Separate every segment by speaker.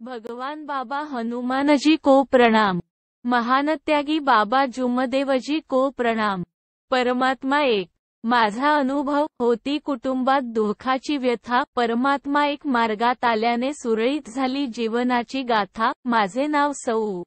Speaker 1: भगवान बाबा हनुमानजी को प्रणाम। महानत्यागी बाबा जुमदेवजी को प्रणाम। परमात्मा एक। माझा अनुभव होती कुटुंबात दुःखाची व्यथा, परमात्मा एक मार्गात आल्याने सुरळीत झाली जीवनाची गाथा। माझे नाव सौ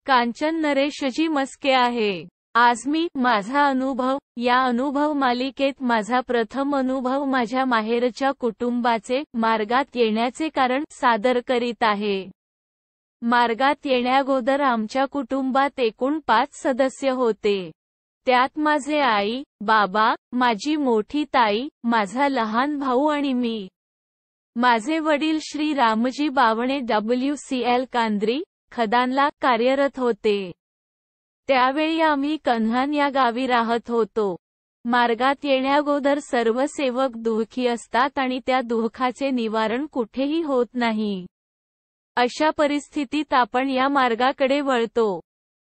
Speaker 1: कांचन नरेशजी मस्के आहे। आज मी माझा अनुभव या अनुभव मालिकेत माझा प्रथम अनुभव माझ्या माहेरच्या कुटुंबाचे मार्गात येण्याचे कारण सादर करीत आहे। मार्गात येण्याअगोदर आमच्या कुटुंबात एकूण 5 सदस्य होते। त्यात माझे आई, बाबा, माझी मोठी ताई, माझा लहान भाऊ आणि मी। माझे वडील श्री रामजी बावणे WCL कांद्री, खदानला कार्यरत होते। त्यावेळी आम्ही कन्हान या गावी राहत होतो। मार्गात येण्याअगोदर सर्व सेवक दुःखी असतात आणि त्या दुःखाचे निवारण कुठेही होत नाही। अशा परिस्थितीत आपण या मार्गाकडे वळतो।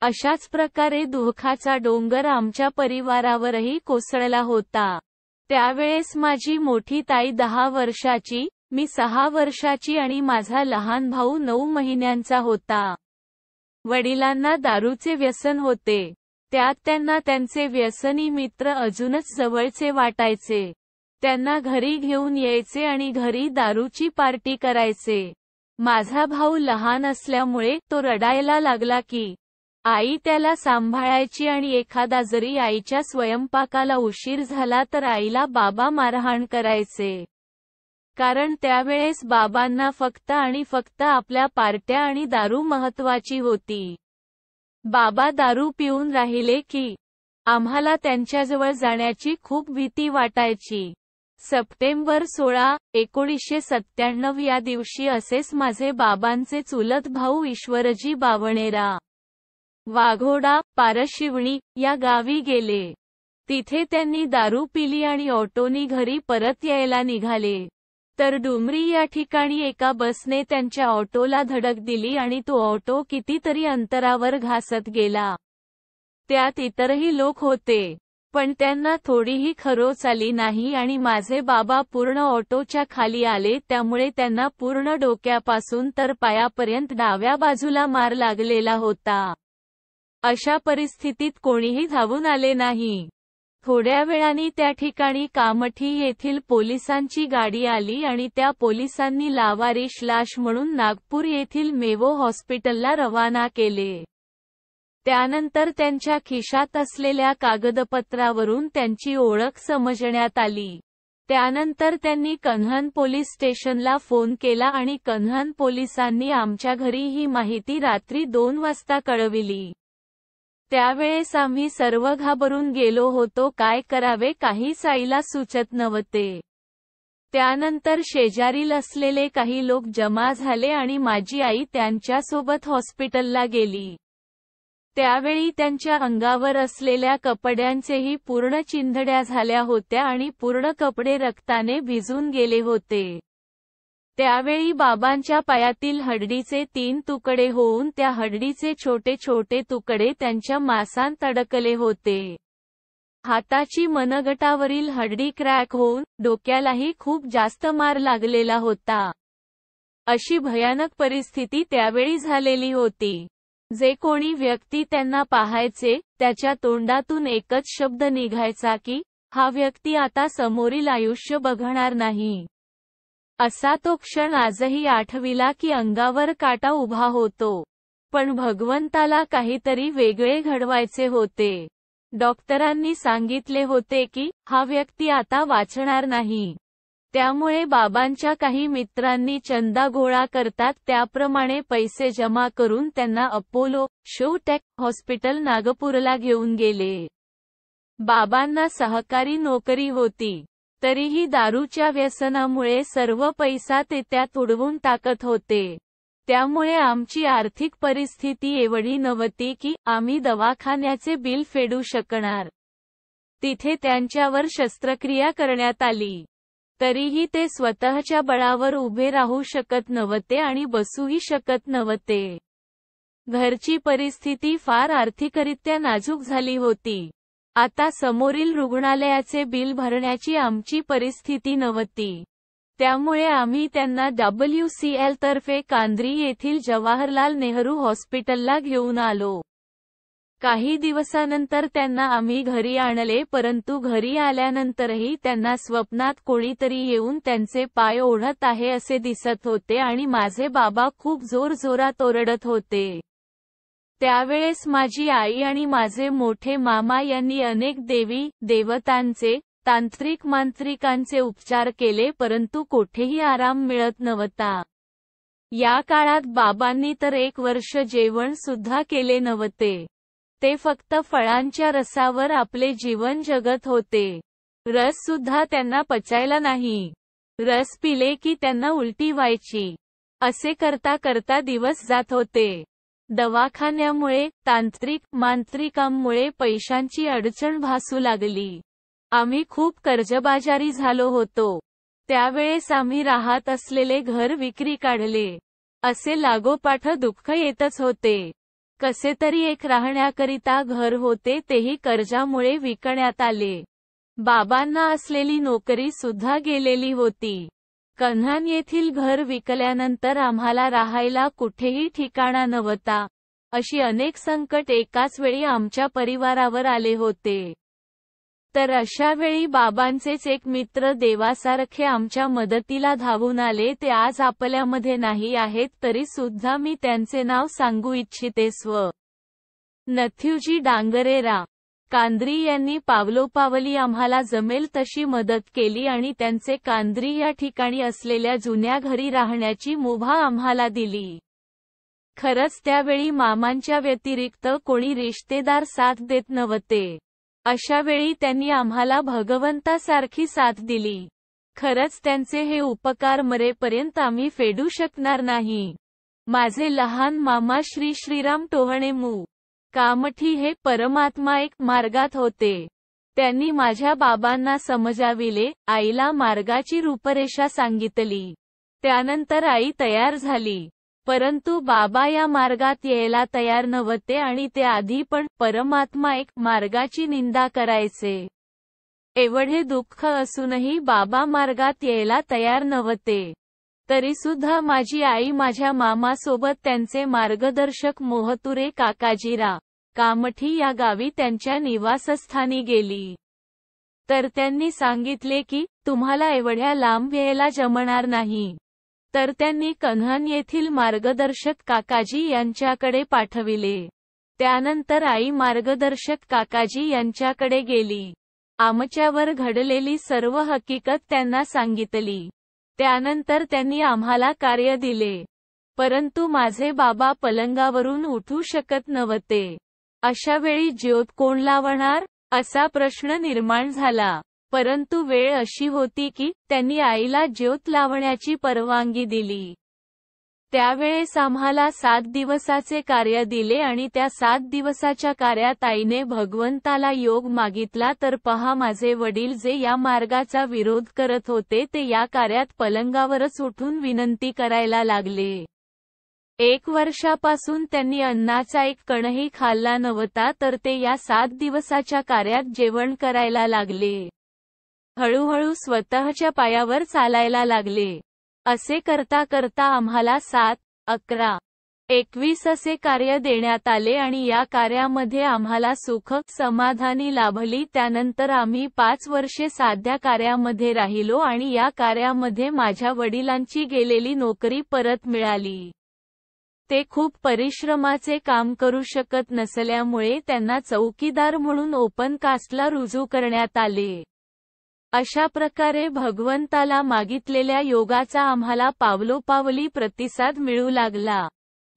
Speaker 1: अशाच प्रकारे दुःखाचा डोंगर आमच्या परिवारावरही कोसळला होता। त्यावेळेस माझी मोठी ताई 10 वर्षाची, मी 6 वर्षाची आणि माझा लहान भाऊ 9 महिन्यांचा होता। वडिलांना दारूचे व्यसन होते। त्यात त्यांना त्यांचे व्यसनी मित्र अजूनच जवळचे वाटायचे। त्यांना घरी घेऊन यायचे आणि घरी दारूची पार्टी करायचे। माझा भाऊ लहान असल्यामुळे तो रडायला लागला की आई त्याला सांभाळायची आणि एखादा जरी आईच्या स्वयंपाकाला उशीर झाला तर आईला बाबा मारहाण करायचे। कारण त्यावेळेस बाबांना फक्त आणि फक्त आपल्या पार्ट्या आणि दारू महत्त्वाची होती। बाबा दारू पिऊन राहिले की आम्हाला त्यांच्याजवळ जाण्याची खूप भीती वाटायची। सप्टेंबर 16, 1997 या दिवशी असेच माझे बाबांचे चुलत भाऊ ईश्वरजी बावणेरा वाघोडा, पारशिवणी या गावी गेले। तिथे त्यांनी दारू पिली आणि ऑटोनी घरी परत यायला निघाले। तर डुमरी या ठिकाणी एका बसने त्यांच्या ऑटोला धडक दिली आणि तो ऑटो कितीतरी अंतरावर घासत गेला। त्यात इतरही लोक होते, पण त्यांना थोडीही खरोच आली नाही आणि माझे बाबा पूर्ण ऑटोच्या खाली आले। त्यामुळे त्यांना पूर्ण डोक्यापासून तर पायापर्यंत डाव्या बाजूला मार लागलेला होता। अशा परिस्थितीत कोणीही धावून आले नाही। थोड्या वेळाने त्या ठिकाणी कामठी येथील पोलिसांची गाडी आली आणि त्या पोलिसांनी लावारिश लाश म्हणून नागपूर येथील मेवो हॉस्पिटलला रवाना केले। त्यानंतर त्यांच्या खिशात असलेल्या कागदपत्रावरून त्यांची ओळख समजण्यात आली। त्यानंतर त्यांनी कन्हान पोलीस स्टेशनला फोन केला आणि कन्हान पोलिसांनी आमच्या घरी ही माहिती रात्री 2 वाजता कळविली। त्यावेळेस आम्ही सर्व घाबरून गेलो होतो। काय करावे काहीच आईला सुचत नव्हते। त्यानंतर शेजारील असलेले काही लोक जमा झाले आणि माझी आई त्यांच्यासोबत हॉस्पिटलला गेली। त्यावेळी त्यांच्या अंगावर असलेल्या कपड्यांचेही पूर्ण चिंधड्या झाल्या होत्या आणि पूर्ण कपडे रक्ताने भिजून गेले होते। त्यावेळी बाबांच्या पायातील हड्डीचे 3 तुकडे होऊन त्या हड्डीचे छोटे छोटे तुकडे त्यांच्या मांसात अडकले होते। हाताची मनगटावरील हड्डी क्रॅक होऊन डोक्यालाही खूप जास्त मार लागलेला होता। अशी भयानक परिस्थिती त्यावेळी झालेली होती। जे कोणी व्यक्ती त्यांना पाहायचे त्याच्या तोंडातून एकच शब्द निघायचा की हा व्यक्ती आता समोरील आयुष्य बघणार नाही। असा तो क्षण आजही आठविला की अंगावर काटा उभा होतो। पण भगवंताला काहीतरी वेगळे घडवायचे होते। डॉक्टरांनी सांगितले होते की हा व्यक्ती आता वाचणार नाही। त्यामुळे बाबांच्या काही मित्रांनी चंदा गोळा करतात त्याप्रमाणे पैसे जमा करून त्यांना अपोलो शोटेक हॉस्पिटल नागपूरला घेऊन गेले। बाबांना सहकारी नोकरी होती, तरीही दारूच्या व्यसनामुळे सर्व पैसा ते त्यात उडवून टाकत होते। त्यामुळे आमची आर्थिक परिस्थिती एवढी नव्हती की आम्ही दवाखान्याचे बिल फेडू शकणार। तिथे त्यांच्यावर शस्त्रक्रिया करण्यात आली, तरीही ते स्वतःच्या बळावर उभे राहू शकत नव्हते आणि बसूही शकत नव्हते। घरची परिस्थिती फार आर्थिकरित्या नाजूक झाली होती। आता समोरील रुग्णालयाचे बिल भरण्याची आमची परिस्थिती नव्हती। त्यामुळे आम्ही त्यांना WCL तर्फे कांद्री येथील जवाहरलाल नेहरू हॉस्पिटलला घेऊन आलो. काही दिवसानंतर त्यांना आम्ही घरी आणले, परंतु घरी आल्यानंतरही त्यांना स्वप्नात कोणीतरी येऊन त्यांचे पाय ओढत आहे असे दिसत होते आणि माझे बाबा खूप जोरजोरात ओरडत होते. त्यावेळेस माझी आई आणि माझे मोठे मामा यांनी अनेक देवी देवतांचे, तांत्रिक मांत्रिकांचे उपचार केले, परंतु कोठेही आराम मिळत नव्हता. या काळात बाबांनी तर 1 वर्ष जेवण सुद्धा केले नव्हते. ते फक्त फळांच्या रसावर आपले जीवन जगत होते. रस सुद्धा त्यांना पचायला नाही. रस पिले की त्यांना उलटी व्हायची. असे करता करता दिवस जात होते. दवाखान्यामुळे, तांत्रिक मांत्रिकांमुळे पैशांची अडचण भासू लागली. आम्ही खूप कर्जबाजारी झालो होतो. त्यावेळेस आम्ही राहत असलेले घर विक्री काढले. असे लागोपाठ दुःख येतच होते. कसे तरी एक राहण्याकरिता घर होते, तेही कर्जामुळे विकण्यात आले. बाबांना असलेली नोकरी सुद्धा गेलेली होती. कन्हान येथील घर विकल्यानंतर आम्हाला राहायला कुठेही ठिकाणा नव्हता. अशी अनेक संकट एकाच वेळी आमच्या परिवारावर आले होते. तर अशा वेळी बाबांचेच एक मित्र देवासारखे आमच्या मदतीला धावून आले. ते आज आपल्यामध्ये नाही आहेत, तरी सुद्धा मी त्यांचे नाव सांगू इच्छिते. नथ्यूजी डांगरेरा कांद्री यांनी पावलोपावली आम्हाला जमेल तशी मदत केली आणि त्यांचे कांद्री या ठिकाणी असलेल्या जुन्या घरी राहण्याची मुभा आम्हाला दिली. खरंच त्यावेळी मामांच्या व्यतिरिक्त कोणी रिश्तेदार साथ देत नव्हते. अशा वेळी त्यांनी आम्हाला भगवंतासारखी साथ दिली. खरंच त्यांचे हे उपकार मरेपर्यंत आम्ही फेडू शकणार नाही. माझे लहान मामा श्री श्रीराम टोहणे कामठी हे परमात्मा एक मार्गात होते. त्यांनी माझ्या बाबांना समजाविले, आईला मार्गाची रूपरेषा सांगितली. त्यानंतर आई तयार झाली. परंतु बाबा या मार्गात यायला तयार नव्हते आणि ते आधी पण परमात्मा एक मार्गाची निंदा करायचे. एवढे दुःख असूनही बाबा मार्गात यायला तयार नव्हते. तरीसुद्धा माझी आई माझ्या मामासोबत त्यांचे मार्गदर्शक मोहतुरे काकाजीरा कामठी या गावी त्यांच्या निवासस्थानी गेली. तर त्यांनी सांगितले की तुम्हाला एवढ्या लांब यायला जमणार नाही. तर त्यांनी कन्हान येथील मार्गदर्शक काकाजी यांच्याकडे पाठविले. त्यानंतर आई मार्गदर्शक काकाजी यांच्याकडे गेली. आमच्यावर घडलेली सर्व हकीकत त्यांना सांगितली. त्यानंतर त्यांनी आम्हाला कार्य दिले. परंतु माझे बाबा पलंगावरून उठू शकत नव्हते. अशा वेळी ज्योत कोण लावणार असा प्रश्न निर्माण झाला. परंतु वेळ अशी होती की त्यांनी आईला ज्योत लावण्याची परवानगी दिली. त्यावेळेस आम्हाला 7 दिवसाचे कार्य दिले आणि त्या 7 दिवसाच्या कार्यात आईने भगवंताला योग मागितला. तर पहा, माझे वडील जे या मार्गाचा विरोध करत होते ते या कार्यात पलंगावरच उठून विनंती करायला लागले. 1 वर्षापासून त्यांनी अन्नाचा एक कणही खाल्ला नव्हता, तर ते या 7 दिवसाच्या कार्यात जेवण करायला लागले. हळूहळू स्वतःच्या पायावर चालायला लागले. असे करता करता आम्हाला 7, 11, 21 असे कार्य देण्यात आले आणि या कार्यामध्ये आम्हाला सुख समाधानी लाभली. त्यानंतर आम्ही 5 वर्षे साध्या कार्यामध्ये राहिलो आणि या कार्यामध्ये माझ्या वडिलांची गेलेली नोकरी परत मिळाली. ते खूप परिश्रमाचे काम करू शकत नसल्यामुळे त्यांना चौकीदार म्हणून ओपन कास्टला रुजू करण्यात आले. अशा प्रकारे भगवंताला मागितलेल्या योगाचा आम्हाला पावलोपावली प्रतिसाद मिळू लागला.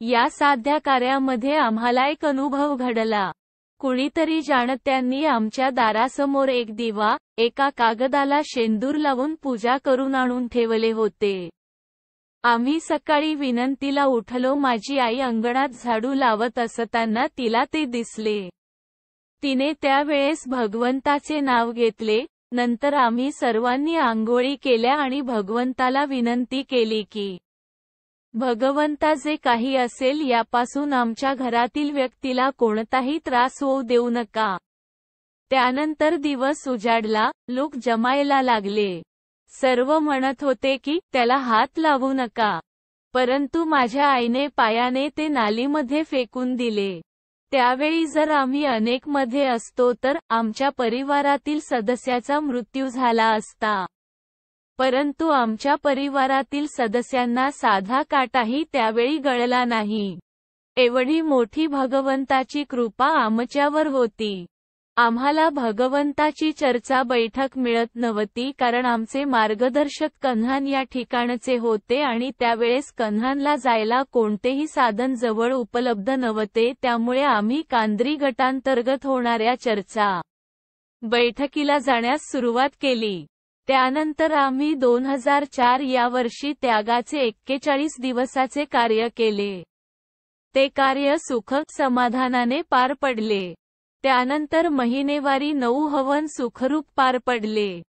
Speaker 1: या साध्या कार्यामध्ये आम्हाला एक अनुभव घडला. कुणीतरी जाणत्यांनी आमच्या दारासमोर एक दिवा, एका कागदाला शेंदूर लावून पूजा करून आणून ठेवले होते. आम्ही सकाळी विनंतीला उठलो. माझी आई अंगणात झाडू लावत असताना तिला ते दिसले. तिने त्यावेळेस भगवंताचे नाव घेतले. नंतर आम्ही सर्वांनी आंघोळी केल्या आणि भगवंताला विनंती केली की भगवंता, जे काही असेल यापासून आमच्या घरातील व्यक्तीला कोणताही त्रास होऊ देऊ नका. त्यानंतर दिवस उजाडला, लोक जमायला लागले. सर्व म्हणत होते की त्याला हात लावू नका, परंतु माझ्या आईने पायाने ते नालीमध्ये फेकून दिले. त्यावेळी जर आम्ही अनेक मध्ये असतो तर आमच्या परिवारातील सदस्याचा मृत्यू झाला असता. परंतु आमच्या परिवारातील सदस्यांना साधा काटाही त्यावेळी गळला नाही. एवढी मोठी भगवंताची कृपा आमच्यावर होती. आम्हाला भगवंताची चर्चा बैठक मिळत नव्हती कारण आमचे मार्गदर्शक कन्हान या ठिकाणचे होते आणि त्यावेळेस कन्हानला जायला कोणतेही साधन जवळ उपलब्ध नव्हते. त्यामुळे आम्ही कांद्री गटांतर्गत होणाऱ्या चर्चा बैठकीला जाण्यास सुरुवात केली. त्यानंतर आम्ही 2004 या वर्षी त्यागाचे 41 दिवसाचे कार्य केले. ते कार्य सुख समाधानाने पार पडले. त्यानंतर महिनेवारी 9 हवन सुखरूप पार पडले.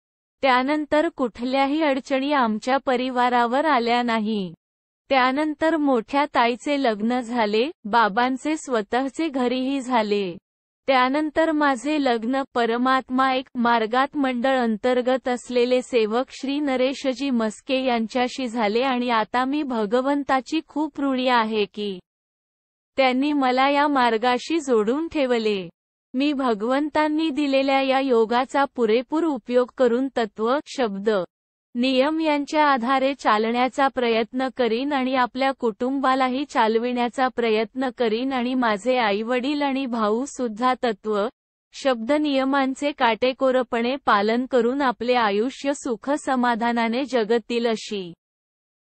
Speaker 1: त्यानंतर कुठल्याही अडचणी आमच्या परिवारावर आल्या नाही. त्यानंतर मोठ्या ताईचे लग्न झाले, बाबांचे स्वतःचे घरीही झाले. त्यानंतर माझे लग्न परमात्मा एक मार्गात मंडळ अंतर्गत असलेले सेवक श्री नरेशजी मस्के यांच्याशी झाले आणि आता मी भगवंताची खूप ऋणी आहे की त्यांनी मला या मार्गाशी जोडून ठेवले. मी भगवंतांनी दिलेल्या या योगाचा पुरेपूर उपयोग करून तत्व, शब्द, नियम यांच्या आधारे चालण्याचा प्रयत्न करीन आणि आपल्या कुटुंबालाही चालविण्याचा प्रयत्न करीन आणि माझे आईवडील आणि भाऊ सुद्धा तत्व, शब्द नियमांचे काटेकोरपणे पालन करून आपले आयुष्य सुख समाधानाने जगतील अशी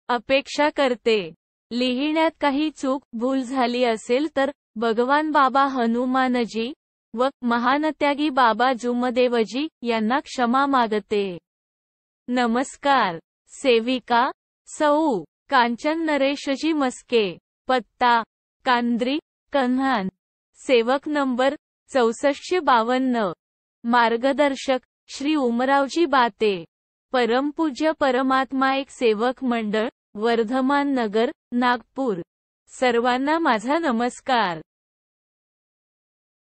Speaker 1: अपेक्षा करते. लिहिण्यात काही चूक, भूल झाली असेल तर भगवान बाबा हनुमानजी व महानत्यागी बाबा जुमदेवजी यांना क्षमा मागते. नमस्कार. सेविका सौ. कांचन नरेशजी मस्के. पत्ता कांद्री, कन्हान. सेवक नंबर 6452. मार्गदर्शक श्री उमरावजी बाते. परमपूज्य परमात्मा एक सेवक मंडळ, वर्धमान नगर, नागपूर. सर्वांना माझा नमस्कार.